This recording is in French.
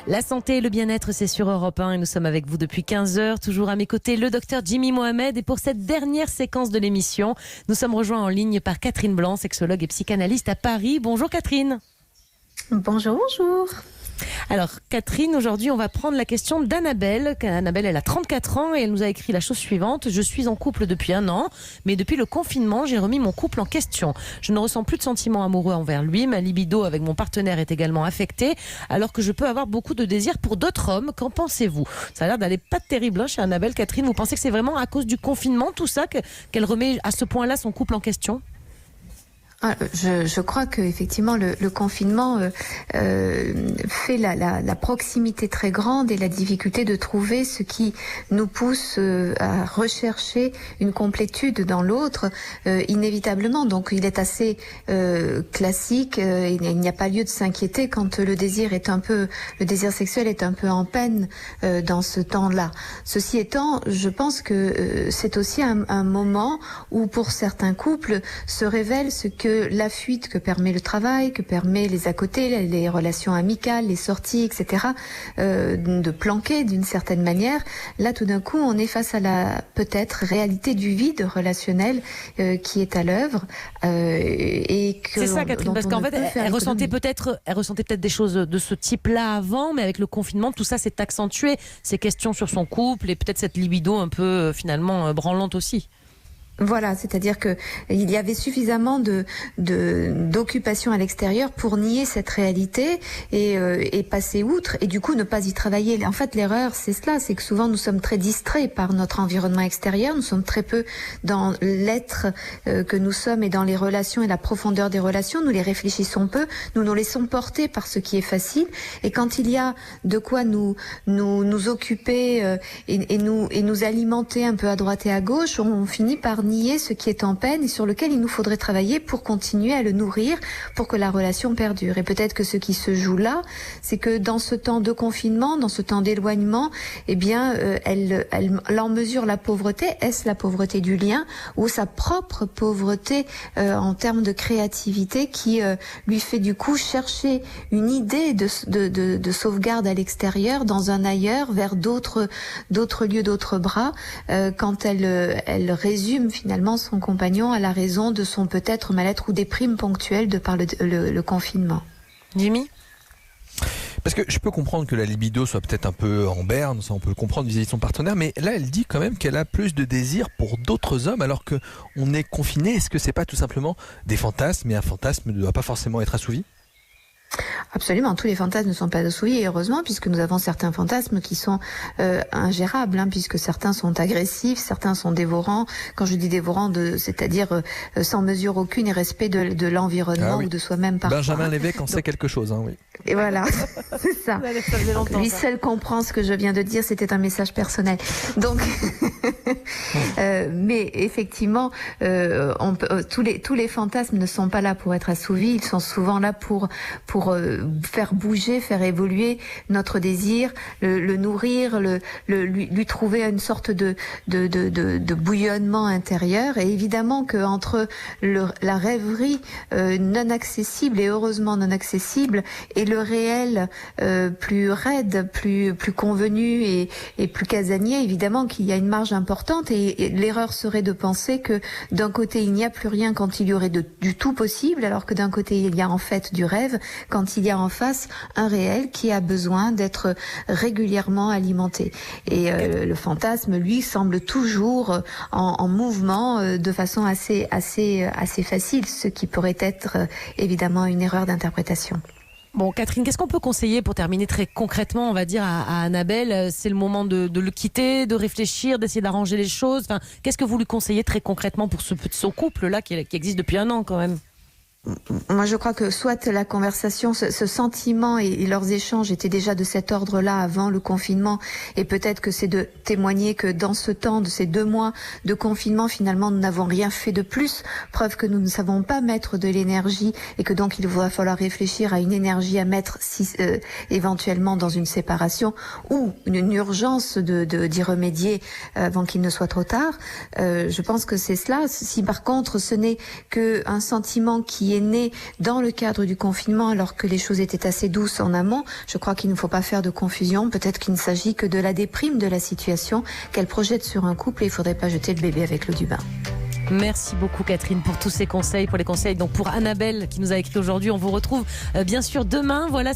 La santé et le bien-être, c'est sur Europe 1 et nous sommes avec vous depuis 15 heures. Toujours à mes côtés, le docteur Jimmy Mohamed. Et pour cette dernière séquence de l'émission, nous sommes rejoints en ligne par Catherine Blanc, sexologue et psychanalyste à Paris. Bonjour Catherine. Bonjour, bonjour. Alors Catherine, aujourd'hui on va prendre la question d'Annabelle. Annabelle, elle a 34 ans et elle nous a écrit la chose suivante. Je suis en couple depuis 1 an, mais depuis le confinement, j'ai remis mon couple en question. Je ne ressens plus de sentiments amoureux envers lui. Ma libido avec mon partenaire est également affectée, alors que je peux avoir beaucoup de désirs pour d'autres hommes. Qu'en pensez-vous ? Ça a l'air d'aller pas terrible chez Annabelle. Catherine, vous pensez que c'est vraiment à cause du confinement, tout ça, qu'elle remet à ce point-là son couple en question ? Je crois que effectivement le confinement fait la proximité très grande et la difficulté de trouver ce qui nous pousse à rechercher une complétude dans l'autre inévitablement. Donc il est assez classique, il n'y a pas lieu de s'inquiéter quand le désir sexuel est un peu en peine dans ce temps-là. Ceci étant, je pense que c'est aussi un moment où pour certains couples se révèle ce que la fuite que permet le travail, que permet les à côté, les relations amicales, les sorties, etc., de planquer d'une certaine manière. Là, tout d'un coup, on est face à la peut-être réalité du vide relationnel qui est à l'œuvre. C'est ça, Catherine, parce qu'en fait, elle ressentait peut-être des choses de ce type-là avant, mais avec le confinement, tout ça s'est accentué. Ces questions sur son couple et peut-être cette libido un peu finalement branlante aussi. Voilà, c'est-à-dire que il y avait suffisamment d'occupation à l'extérieur pour nier cette réalité et passer outre et du coup ne pas y travailler. En fait, l'erreur, c'est cela, c'est que souvent nous sommes très distraits par notre environnement extérieur, nous sommes très peu dans l'être que nous sommes et dans les relations et la profondeur des relations, nous les réfléchissons peu, nous nous laissons porter par ce qui est facile et quand il y a de quoi nous occuper et nous alimenter un peu à droite et à gauche, on finit par nier ce qui est en peine et sur lequel il nous faudrait travailler pour continuer à le nourrir, pour que la relation perdure. Et peut-être que ce qui se joue là, c'est que dans ce temps de confinement, dans ce temps d'éloignement, eh bien, elle en mesure la pauvreté. Est-ce la pauvreté du lien ou sa propre pauvreté en termes de créativité qui lui fait du coup chercher une idée de sauvegarde à l'extérieur, dans un ailleurs, vers d'autres lieux, d'autres bras, quand elle résume finalement son compagnon à la raison de son peut-être mal-être ou déprime ponctuelle de par le confinement. Jimmy ? Parce que je peux comprendre que la libido soit peut-être un peu en berne, ça on peut le comprendre vis-à-vis de son partenaire, mais là elle dit quand même qu'elle a plus de désir pour d'autres hommes alors qu'on est confiné. Est-ce que c'est pas tout simplement des fantasmes et un fantasme ne doit pas forcément être assouvi ? Absolument, tous les fantasmes ne sont pas assouvis et heureusement puisque nous avons certains fantasmes qui sont ingérables, puisque certains sont agressifs, certains sont dévorants. Quand je dis dévorants, c'est-à-dire sans mesure aucune et respect de l'environnement ou de soi-même parfois. Benjamin Lévesque en sait quelque chose, oui. Et voilà, c'est ça. Donc, lui seul comprend ce que je viens de dire, c'était un message personnel. Donc, mais effectivement, tous les fantasmes ne sont pas là pour être assouvis, ils sont souvent là pour faire bouger, faire évoluer notre désir, le nourrir, lui trouver une sorte de bouillonnement intérieur. Et évidemment que entre la rêverie non accessible et heureusement non accessible et le réel plus raide, plus convenu et plus casanier, évidemment qu'il y a une marge importante et l'erreur serait de penser que d'un côté il n'y a plus rien quand il y aurait du tout possible, alors que d'un côté il y a en fait du rêve quand il y a en face un réel qui a besoin d'être régulièrement alimenté. Et le fantasme, lui, semble toujours en mouvement de façon assez facile, ce qui pourrait être évidemment une erreur d'interprétation. Bon, Catherine, qu'est-ce qu'on peut conseiller pour terminer très concrètement, on va dire, à Annabelle ? C'est le moment de le quitter, de réfléchir, d'essayer d'arranger les choses. Enfin, qu'est-ce que vous lui conseillez très concrètement pour son couple-là qui existe depuis 1 an quand même ? Moi, je crois que soit la conversation, ce sentiment et leurs échanges étaient déjà de cet ordre-là avant le confinement, et peut-être que c'est de témoigner que dans ce temps, de ces 2 mois de confinement, finalement, nous n'avons rien fait de plus, preuve que nous ne savons pas mettre de l'énergie, et que donc il va falloir réfléchir à une énergie à mettre éventuellement dans une séparation, ou une urgence d'y remédier avant qu'il ne soit trop tard. Je pense que c'est cela. Si par contre ce n'est qu'un sentiment qui est né dans le cadre du confinement alors que les choses étaient assez douces en amont. Je crois qu'il ne faut pas faire de confusion. Peut-être qu'il ne s'agit que de la déprime de la situation qu'elle projette sur un couple et il ne faudrait pas jeter le bébé avec l'eau du bain. Merci beaucoup Catherine pour tous ces conseils, pour les conseils donc pour Annabelle qui nous a écrit aujourd'hui. On vous retrouve bien sûr demain. Voilà.